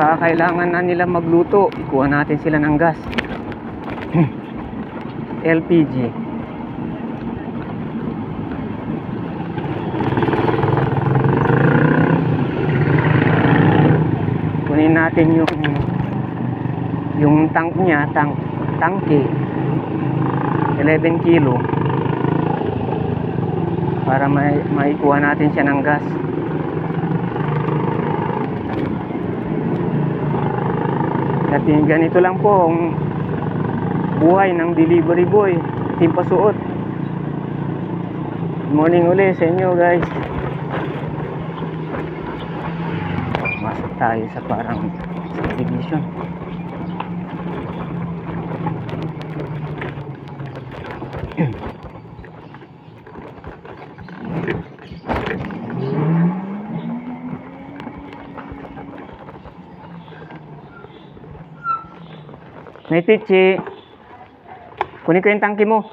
Baka kailangan na nila magluto, ikuha natin sila ng gas. LPG. Kunin natin yung tank niya, tangke 11 kilo para maikuha natin siya ng gas. At ganito lang po ang buhay ng delivery boy, team pasuot. Good morning ulit sa inyo, guys. Masok tayo sa parang subdivision. May Pichi, kunin ko yung tangke mo.